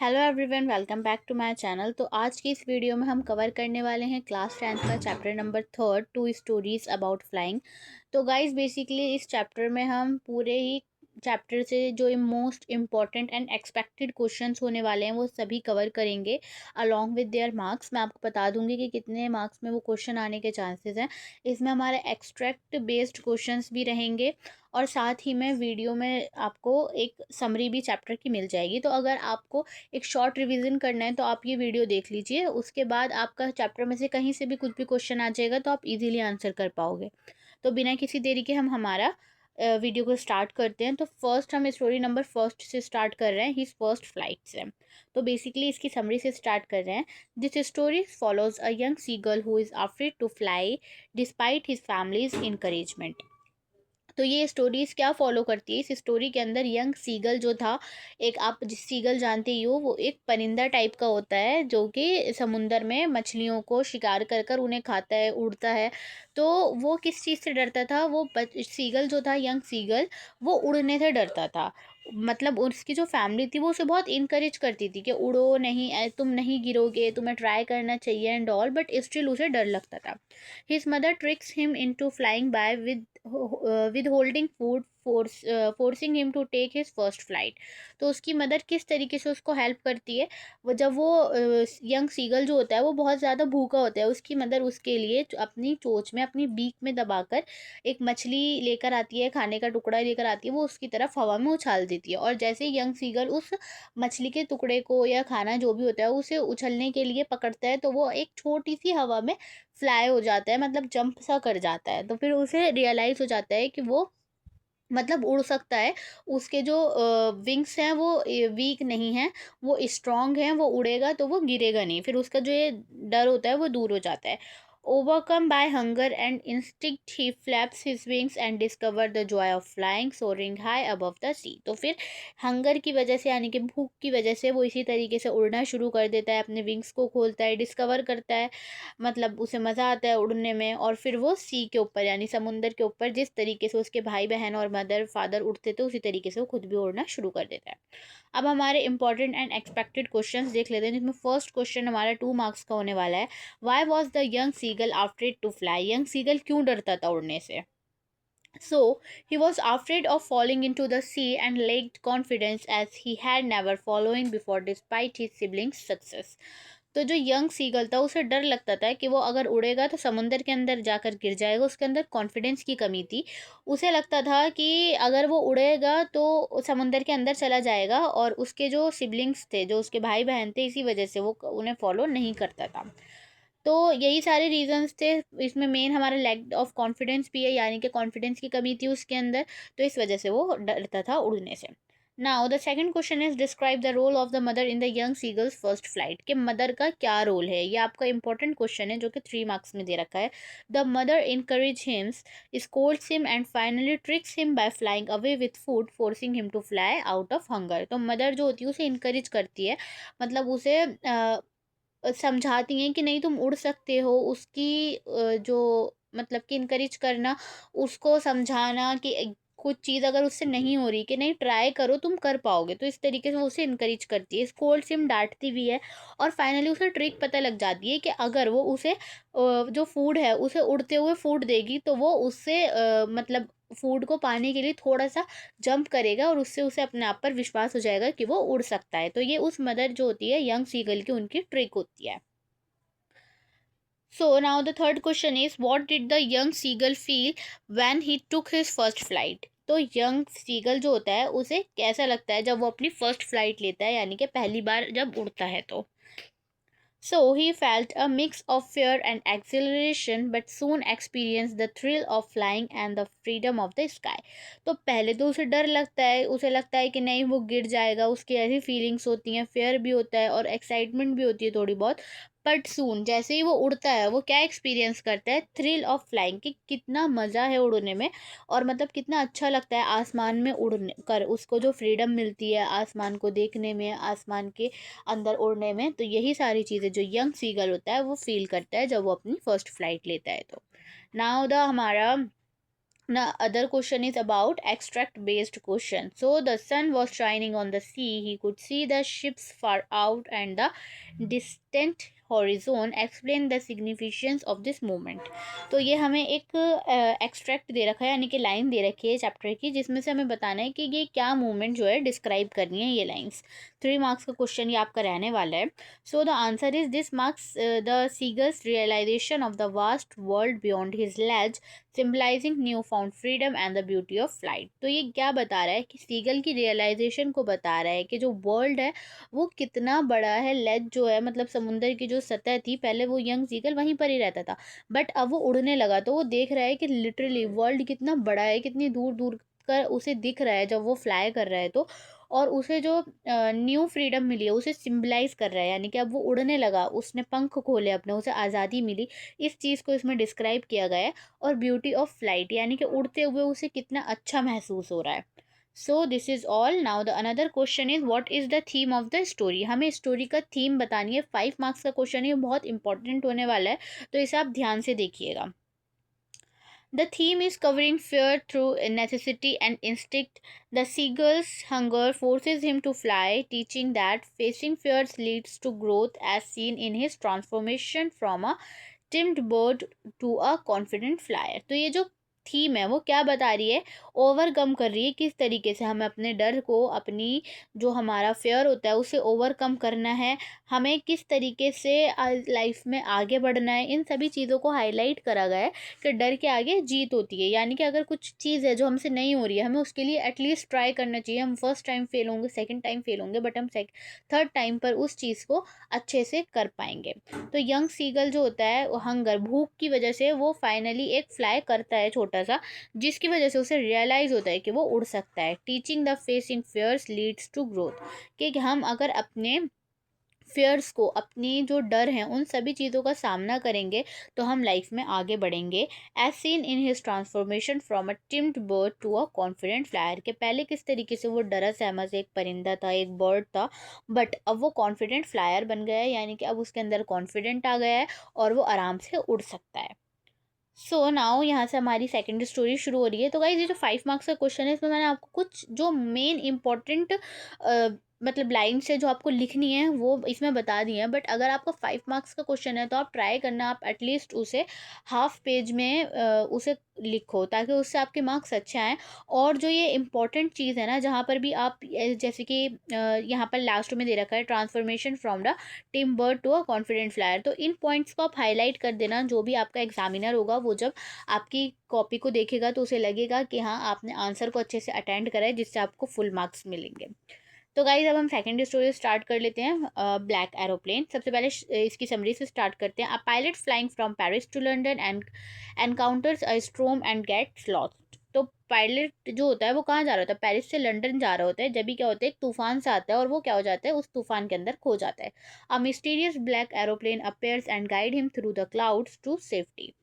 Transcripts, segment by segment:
Hello everyone, welcome back to my channel. तो आज की इस वीडियो में हम कवर करने वाले हैं क्लास 10th का chapter number 3, two stories about flying. तो गाइस बेसिकली इस चैप्टर में हम पूरे ही चैप्टर से जो most important and expected questions होने वाले हैं वो सभी कवर करेंगे अलोंग विद देयर मार्क्स। मैं आपको बता दूंगी कि कितने मार्क्स में वो क्वेश्चन आने के चांसेस हैं। इसमें हमारे एक्सट्रैक्ट बेस्ड क्वेश्चंस भी रहेंगे और साथ ही में वीडियो में आपको एक समरी भी चैप्टर की मिल जाएगी। तो अगर आपको एक शॉर्ट रिवीजन करना है तो आप ये वीडियो देख लीजिए, उसके बाद आपका चैप्टर में से कहीं से भी कुछ भी क्वेश्चन आ जाएगा तो आप इजीली आंसर कर पाओगे। तो बिना किसी देरी के हम हमारा वीडियो को स्टार्ट करते हैं। तो फर्स्ट हम स्टोरी नंबर फर्स्ट से स्टार्ट कर रहे हैं, हिज फर्स्ट फ्लाइट से। तो बेसिकली इसकी समरी से स्टार्ट कर रहे हैं। This story follows a young seagull who is afraid to fly despite his family's encouragement. तो ये स्टोरीज क्या फॉलो करती है, इस स्टोरी के अंदर यंग सीगल जो था, एक आप जिस सीगल जानते ही हो, वो एक परिंदा टाइप का होता है जो कि समुंदर में मछलियों को शिकार कर कर उन्हें खाता है, उड़ता है। तो वो किस चीज़ से डरता था, वो सीगल जो था, यंग सीगल, वो उड़ने से डरता था। मतलब उसकी जो फैमिली थी वो उसे बहुत इनकरेज करती थी कि उड़ो नहीं, तुम नहीं गिरोगे, तुम्हें ट्राई करना चाहिए एंड ऑल, बट स्टिल उसे डर लगता था। His mother tricks him into flying by withholding food, forcing him to take his first flight। तो उसकी मदर किस तरीके से उसको हेल्प करती है, वो जब वो यंग सीगल जो होता है वो बहुत ज़्यादा भूखा होता है, उसकी मदर उसके लिए अपनी चोंच में, अपनी बीक में दबाकर एक मछली लेकर आती है, खाने का टुकड़ा लेकर आती है, वो उसकी तरफ हवा में उछाल देती है। और जैसे यंग सीगल उस मछली के टुकड़े को या खाना जो भी होता है उसे उछलने के लिए पकड़ता है, तो वो एक छोटी सी हवा में फ्लाई हो जाता है, मतलब जंप सा कर जाता है। तो फिर उसे रियलाइज़ हो जाता है कि वो मतलब उड़ सकता है। उसके जो विंग्स हैं वो वीक नहीं हैं, वो स्ट्रॉन्ग हैं, वो उड़ेगा तो वो गिरेगा नहीं। फिर उसका जो ये डर होता है वो दूर हो जाता है। Overcome by hunger and instinct he flaps his wings and discover the joy of flying soaring high above the sea. तो फिर हंगर की वजह से, यानी कि भूख की वजह से, वो इसी तरीके से उड़ना शुरू कर देता है, अपने विंग्स को खोलता है, डिस्कवर करता है, मतलब उसे मज़ा आता है उड़ने में। और फिर वो सी के ऊपर, यानी समुंदर के ऊपर, जिस तरीके से उसके भाई बहन और मदर फादर उड़ते थे उसी तरीके से वो खुद भी उड़ना शुरू कर देता है। अब हमारे इंपॉर्टेंट एंड एक्सपेक्टेड क्वेश्चंस देख लेते हैं, जिसमें फर्स्ट क्वेश्चन हमारा 2 मार्क्स का होने वाला है। Why was the young seagull afraid to fly? Young seagull क्यों डरता था उड़ने से? So, he was afraid of falling into the sea and lacked confidence as he had never fallen before despite his siblings' success। तो जो young seagull था उसे डर लगता था कि वो अगर उड़ेगा तो समुंदर के अंदर जाकर गिर जाएगा, उसके अंदर कॉन्फिडेंस की कमी थी। उसे लगता था कि अगर वो उड़ेगा तो समुंदर के अंदर चला जाएगा, और उसके जो सिबलिंग्स थे, जो उसके भाई बहन थे, इसी वजह से वो उन्हें फॉलो नहीं करता था। तो यही सारे रीजंस थे। इसमें मेन हमारा लैक ऑफ कॉन्फिडेंस भी है, यानी कि कॉन्फिडेंस की कमी थी उसके अंदर, तो इस वजह से वो डरता था उड़ने से। Now the second question is describe the role of the mother in the young seagull's first flight. के मदर का क्या रोल है, ये आपका इंपॉर्टेंट क्वेश्चन है जो कि 3 मार्क्स में दे रखा है। The mother encourage him, scolds him and finally tricks him by flying away with food, forcing him to fly out of hunger. तो मदर जो होती है उसे इनकरेज करती है, मतलब उसे समझाती हैं कि नहीं तुम उड़ सकते हो। उसकी जो मतलब कि इनकरेज करना, उसको समझाना कि कुछ चीज़ अगर उससे नहीं हो रही, कि नहीं ट्राई करो, तुम कर पाओगे, तो इस तरीके से वो उसे इनकरेज करती है। स्कोल्ड सिम डांटती भी है, और फाइनली उसे ट्रिक पता लग जाती है कि अगर वो उसे जो फूड है उसे उड़ते हुए फूड देगी तो वो उससे मतलब फूड को पाने के लिए थोड़ा सा जंप करेगा, और उससे उसे अपने आप पर विश्वास हो जाएगा कि वो उड़ सकता है। तो ये उस मदर जो होती है यंग सीगल की, उनकी ट्रिक होती है। So now the third question is what did the young seagull feel when he took his first flight. तो यंग सीगल जो होता है उसे कैसा लगता है जब वो अपनी फर्स्ट फ्लाइट लेता है, यानी कि पहली बार जब उड़ता है तो। So he felt a mix of fear and exhilaration, but soon experienced the thrill of flying and the freedom of the sky। तो पहले तो उसे डर लगता है, उसे लगता है कि नहीं वो गिर जाएगा, उसकी ऐसी फीलिंग्स होती हैं, फेयर भी होता है और एक्साइटमेंट भी होती है थोड़ी बहुत। बट सून जैसे ही वो उड़ता है, वो क्या एक्सपीरियंस करता है, थ्रिल ऑफ फ्लाइंग, कि कितना मज़ा है उड़ने में, और मतलब कितना अच्छा लगता है आसमान में उड़ने कर, उसको जो फ्रीडम मिलती है आसमान को देखने में, आसमान के अंदर उड़ने में। तो यही सारी चीज़ें जो यंग सीगल होता है वो फील करता है जब वो अपनी फर्स्ट फ्लाइट लेता है। तो नाउ द हमारा Now, other question is about extract based question. So, the sun was shining on the sea. He could see the ships far out and the distant horizon. Explain the significance of this moment. तो ये हमें एक extract दे रखा है, यानी कि line दे रखी है चैप्टर की, जिसमें से हमें बताना है कि ये क्या मूवमेंट जो है डिस्क्राइब करनी है ये लाइंस. 3 मार्क्स का क्वेश्चन ये आपका रहने वाला है. So the answer is this marks the seagull's realisation of the vast world beyond his ledge, symbolising new found freedom and the beauty of flight. तो ये क्या बता रहा है कि सीगल की रियलाइजेशन को बता रहा है कि जो वर्ल्ड है वो कितना बड़ा है. लेज जो है मतलब समुंदर की जो सतह थी, पहले वो यंग सीगल वहीं पर ही रहता था, बट अब वो उड़ने लगा तो वो देख रहा है कि लिटरली वर्ल्ड कितना बड़ा है, कितनी दूर दूर कर उसे दिख रहा है जब वो फ्लाई कर रहा है तो. और उसे जो न्यू फ्रीडम मिली है उसे सिम्बलाइज कर रहा है, यानी कि अब वो उड़ने लगा, उसने पंख खोले अपने, उसे आज़ादी मिली. इस चीज़ को इसमें डिस्क्राइब किया गया है. और ब्यूटी ऑफ फ्लाइट यानी कि उड़ते हुए उसे कितना अच्छा महसूस हो रहा है. So this is all. Now the another question is what is the theme of the story. हमें स्टोरी का थीम बतानी है. 5 मार्क्स का क्वेश्चन है, बहुत इंपॉर्टेंट होने वाला है, तो इसे आप ध्यान से देखिएगा. The theme is covering fear through necessity and instinct. The seagull's hunger forces him to fly, teaching that facing fears leads to growth, as seen in his transformation from a timid bird to a confident flyer. तो ये जो theme है वो क्या बता रही है, overcome कर रही है किस तरीके से हमें अपने डर को, अपनी जो हमारा फेयर होता है उसे ओवरकम करना है, हमें किस तरीके से लाइफ में आगे बढ़ना है. इन सभी चीज़ों को हाईलाइट करा गया है कि डर के आगे जीत होती है. यानी कि अगर कुछ चीज़ है जो हमसे नहीं हो रही है, हमें उसके लिए एटलीस्ट ट्राई करना चाहिए. हम फर्स्ट टाइम फेल होंगे, सेकंड टाइम फेल होंगे, बट हम थर्ड टाइम पर उस चीज़ को अच्छे से कर पाएंगे. तो यंग सीगल जो होता है वो हंगर, भूख की वजह से वो फाइनली एक फ्लाई करता है छोटा सा, जिसकी वजह से उसे रियलाइज़ होता है कि वो उड़ सकता है. Teaching the facing fears leads to growth, कि हम अगर अपने फियर्स को, अपनी जो डर हैं उन सभी चीज़ों का सामना करेंगे तो हम लाइफ में आगे बढ़ेंगे. As seen in his transformation from a timid bird to a confident flyer, के पहले किस तरीके से वो डरा सहमा से एक परिंदा था, एक बर्ड था, बट अब वो कॉन्फिडेंट फ्लायर बन गया है, यानी कि अब उसके अंदर कॉन्फिडेंट आ गया है और वो आराम से उड़ सकता है. सो नाउ यहाँ से हमारी सेकंड स्टोरी शुरू हो रही है. तो गाइज ये जो 5 मार्क्स का क्वेश्चन है इसमें मैंने आपको कुछ जो मेन इंपॉर्टेंट मतलब लाइन्स है जो आपको लिखनी है वो इसमें बता दी है. बट अगर आपका 5 मार्क्स का क्वेश्चन है तो आप ट्राई करना, आप एटलीस्ट उसे हाफ पेज में उसे लिखो ताकि उससे आपके मार्क्स अच्छे आएँ. और जो ये इंपॉर्टेंट चीज़ है ना, जहाँ पर भी आप जैसे कि यहाँ पर लास्ट में दे रखा है transformation from the timid bird to a confident flyer, तो इन पॉइंट्स को आप हाईलाइट कर देना. जो भी आपका एग्जामिनर होगा वो जब आपकी कॉपी को देखेगा तो उसे लगेगा कि हाँ आपने आंसर को अच्छे से अटेंड करा है, जिससे आपको फुल मार्क्स मिलेंगे. तो गाइज अब हम सेकंड स्टोरी स्टार्ट कर लेते हैं. Black aeroplane. सबसे पहले इसकी समरी से स्टार्ट करते हैं. A pilot flying from Paris to London and encounters a storm and gets lost. तो पायलट जो होता है वो कहाँ जा रहा होता है, पेरिस से लंदन जा रहा होता है. जब भी क्या होता है, एक तूफान सा आता है और वो क्या हो जाता है, उस तूफान के अंदर खो जाता है. A mysterious black aeroplane appears and guide him through the clouds to safety.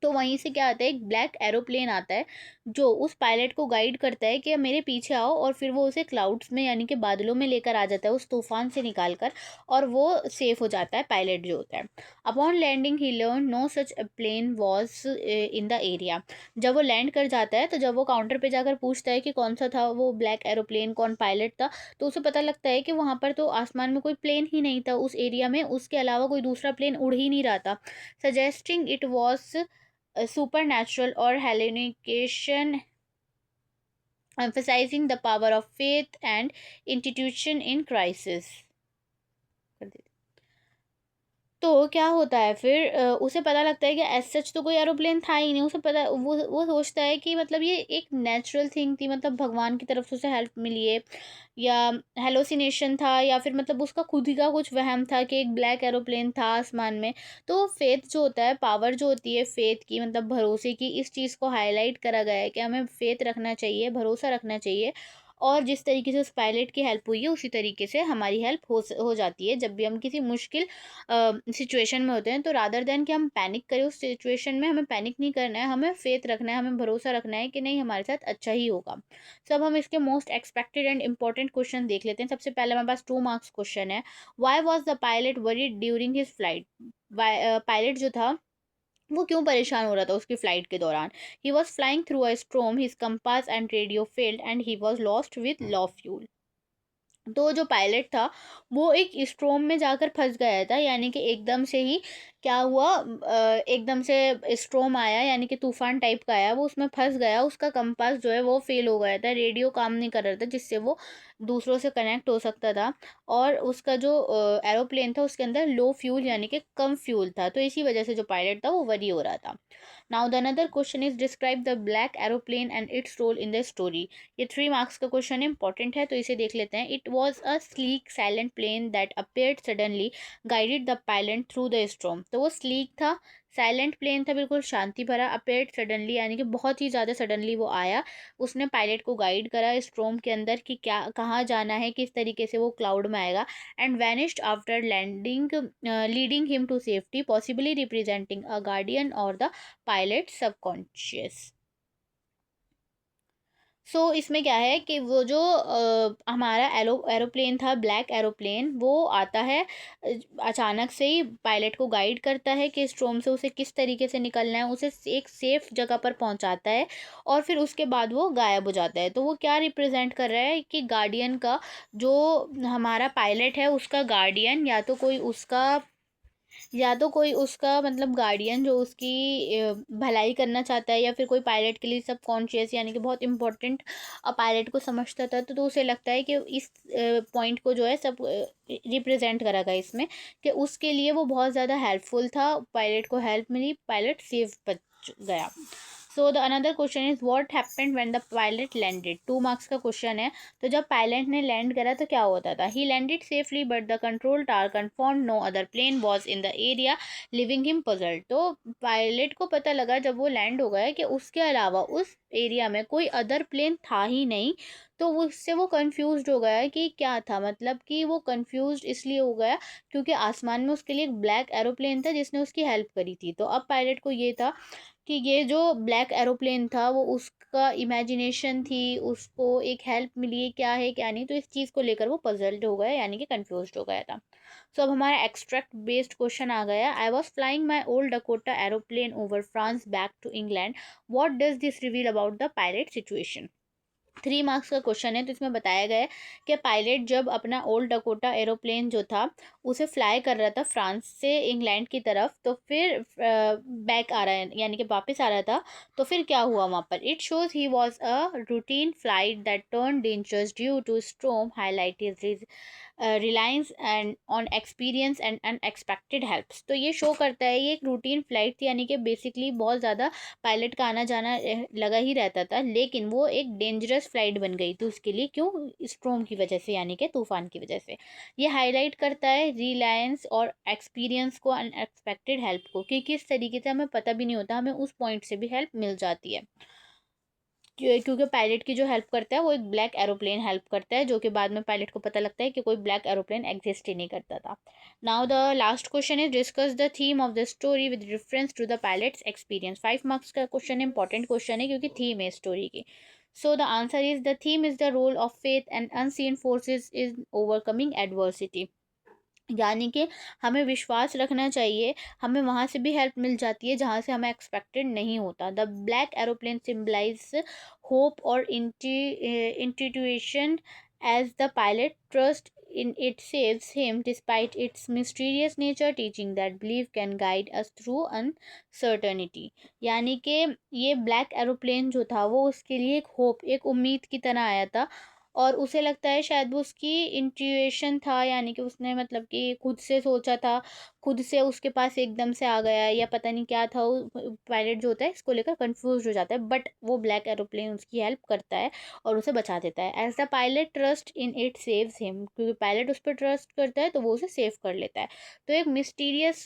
तो वहीं से क्या आता है, एक ब्लैक एरोप्लेन आता है जो उस पायलट को गाइड करता है कि मेरे पीछे आओ, और फिर वो उसे क्लाउड्स में यानी कि बादलों में लेकर आ जाता है उस तूफान से निकाल कर, और वो सेफ हो जाता है पायलट जो होता है. Upon landing he learn no such plane was in the area. जब वो लैंड कर जाता है तो जब वो काउंटर पे जाकर पूछता है कि कौन सा था वो ब्लैक एरोप्लेन, कौन पायलट था, तो उसे पता लगता है कि वहाँ पर तो आसमान में कोई प्लेन ही नहीं था उस एरिया में, उसके अलावा कोई दूसरा प्लेन उड़ ही नहीं रहा था. Suggesting it was supernatural or hallucination, emphasizing the power of faith and institution in crisis. तो क्या होता है फिर, उसे पता लगता है कि एज सच तो कोई एरोप्लेन था ही नहीं. उसे पता, वो सोचता है कि मतलब ये एक नेचुरल थिंग थी, मतलब भगवान की तरफ से उसे हेल्प मिली है, या हेलोसिनेशन था, या फिर मतलब उसका खुद ही का कुछ वहम था कि एक ब्लैक एरोप्लेन था आसमान में. तो फेथ जो होता है, पावर जो होती है फेथ की, मतलब भरोसे की, इस चीज़ को हाईलाइट करा गया है कि हमें फेथ रखना चाहिए, भरोसा रखना चाहिए. और जिस तरीके से उस पायलट की हेल्प हुई है उसी तरीके से हमारी हेल्प हो जाती है जब भी हम किसी मुश्किल सिचुएशन में होते हैं. तो रादर देन कि हम पैनिक करें उस सिचुएशन में, हमें पैनिक नहीं करना है, हमें फेथ रखना है, हमें भरोसा रखना है कि नहीं हमारे साथ अच्छा ही होगा. सब हम इसके most expected and important question देख लेते हैं. सबसे पहले हमारे पास 2 मार्क्स क्वेश्चन है. Why was the pilot worried during his flight. Pilot जो था वो क्यों परेशान हो रहा था उसकी फ्लाइट के दौरान। He was flying through a स्ट्रोम, his compass and radio failed and he was lost with low fuel. तो जो पायलट था वो एक स्ट्रोम में जाकर फंस गया था, यानी कि एकदम से ही क्या हुआ, एकदम से स्ट्रोम आया, यानी कि तूफान टाइप का आया, वो उसमें फंस गया, उसका कंपास जो है वो फेल हो गया था, रेडियो काम नहीं कर रहा था जिससे वो दूसरों से कनेक्ट हो सकता था, और उसका जो एरोप्लेन था उसके अंदर लो फ्यूल यानी कि कम फ्यूल था, तो इसी वजह से जो पायलट था वो वरी हो रहा था। Now the another question is describe the black aeroplane and its role in the story. ये 3 मार्क्स का क्वेश्चन इंपॉर्टेंट है, तो इसे देख लेते हैं। It was a sleek silent plane that appeared suddenly, guided the pilot through the storm. तो वो स्लीक था, साइलेंट प्लेन था, बिल्कुल शांति भरा, अपेयर्ड सडनली यानी कि बहुत ही ज़्यादा सडनली वो आया, उसने पायलट को गाइड करा स्ट्रोम के अंदर कि क्या कहाँ जाना है, किस तरीके से वो क्लाउड में आएगा, and vanished after landing, leading him to safety, possibly representing a guardian or the pilot subconscious. इसमें क्या है कि वो जो हमारा एरोप्लेन था, ब्लैक एरोप्लेन, वो आता है अचानक से ही पायलट को गाइड करता है कि स्ट्रोम से उसे किस तरीके से निकलना है, उसे एक सेफ जगह पर पहुंचाता है, और फिर उसके बाद वो गायब हो जाता है। तो वो क्या रिप्रेजेंट कर रहा है कि गार्डियन का, जो हमारा पायलट है उसका गार्डियन, या तो कोई उसका मतलब गार्डियन जो उसकी भलाई करना चाहता है, या फिर कोई पायलट के लिए सब कॉन्शियस यानी कि बहुत इंपॉर्टेंट पायलट को समझता था, तो उसे लगता है कि इस पॉइंट को जो है सब रिप्रेजेंट करा गया इसमें, कि उसके लिए वो बहुत ज़्यादा हेल्पफुल था, पायलट को हेल्प मिली, पायलट सेफ बच गया। So the another question is what happened when the pilot landed. 2 marks का क्वेश्चन है। तो जब पायलट ने लैंड करा तो क्या होता था। He landed safely but the control tower confirm no other plane was in the area, leaving him puzzled. तो पायलट को पता लगा जब वो लैंड हो गया कि उसके अलावा उस एरिया में कोई अदर प्लेन था ही नहीं, तो उससे वो कंफ्यूज हो गया कि क्या था, मतलब कि वो कंफ्यूज इसलिए हो गया क्योंकि आसमान में उसके लिए एक ब्लैक एरोप्लेन था जिसने उसकी हेल्प करी थी। तो अब पायलट को ये था कि ये जो ब्लैक एरोप्लेन था वो उसका इमेजिनेशन थी, उसको एक हेल्प मिली है, क्या है क्या नहीं, तो इस चीज़ को लेकर वो पजल्ड हो गया यानी कि कंफ्यूज हो गया था। अब हमारा एक्सट्रैक्ट बेस्ड क्वेश्चन आ गया। I was flying my old Dakota aeroplane over France back to England, what does this reveal about the pilot situation. 3 marks का क्वेश्चन है, तो इसमें बताया गया है कि पायलट जब अपना ओल्ड डकोटा एरोप्लेन जो था उसे फ्लाई कर रहा था फ्रांस से इंग्लैंड की तरफ, तो फिर बैक आ रहा है यानी कि वापस आ रहा था, तो फिर क्या हुआ वहाँ पर। It shows he was a routine flight that turn dangerous due to storm, highlight reliance and on experience and unexpected helps. तो ये शो करता है, ये एक रूटीन फ्लाइट थी यानी कि बेसिकली बहुत ज़्यादा पायलट का आना जाना लगा ही रहता था, लेकिन वो एक डेंजरस फ्लाइट बन गई थी उसके लिए, क्यों, स्ट्रोम की वजह से यानी कि तूफान की वजह से। ये हाईलाइट करता है रिलायंस और एक्सपीरियंस को, अनएक्सपेक्टेड हेल्प को, कि किस तरीके से हमें पता भी नहीं होता, हमें उस पॉइंट से भी हेल्प मिल जाती है। क्योंकि पायलट की जो हेल्प करता है वो एक ब्लैक एरोप्लेन हेल्प करता है, जो कि बाद में पायलट को पता लगता है कि कोई ब्लैक एरोप्लेन एग्जिस्ट ही नहीं करता था। Now the last question is discuss the theme of the story with reference to the pilot's experience. 5 marks का क्वेश्चन इंपॉर्टेंट क्वेश्चन है क्योंकि थीम है स्टोरी की। So the answer is the theme is the role of faith and unseen forces in overcoming adversity. यानी कि हमें विश्वास रखना चाहिए, हमें वहाँ से भी हेल्प मिल जाती है जहाँ से हमें एक्सपेक्टेड नहीं होता। The black aeroplane symbolize hope और intuition as the pilot trust in it saves him despite its mysterious nature, teaching that believe can guide us through uncertainty. यानी कि ये ब्लैक एरोप्लेन जो था वो उसके लिए एक होप, एक उम्मीद की तरह आया था, और उसे लगता है शायद वो उसकी इंट्यूशन था, यानी कि उसने मतलब कि खुद से सोचा था, खुद से उसके पास एकदम से आ गया, या पता नहीं क्या था। पायलट जो होता है इसको लेकर कंफ्यूज हो जाता है, बट वो ब्लैक एरोप्लेन उसकी हेल्प करता है और उसे बचा देता है। As the pilot trust in it saves him, क्योंकि पायलट उस पर ट्रस्ट करता है तो वो उसे सेव कर लेता है। तो एक मिस्टीरियस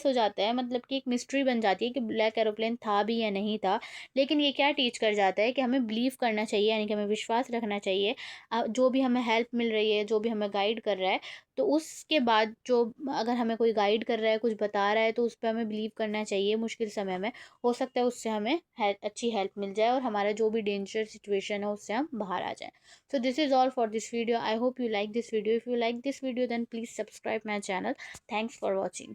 हो जाता है, मतलब कि एक मिस्ट्री बन जाती है कि ब्लैक एरोप्लेन था भी या नहीं था। लेकिन ये क्या टीच कर जाता है कि हमें बिलीव करना चाहिए, यानी कि हमें विश्वास रखना चाहिए, जो भी हमें हेल्प मिल रही है, जो भी हमें गाइड कर रहा है, तो उसके बाद जो, अगर हमें कोई गाइड कर रहा है, कुछ बता रहा है, तो उस पर हमें बिलीव करना चाहिए। मुश्किल समय में हो सकता है उससे हमें अच्छी हेल्प मिल जाए और हमारा जो भी डेंजर सिचुएशन है उससे हम बाहर आ जाए। So this is all for this video. I hope you like this video. If you like this video then please subscribe my channel. Thanks for watching.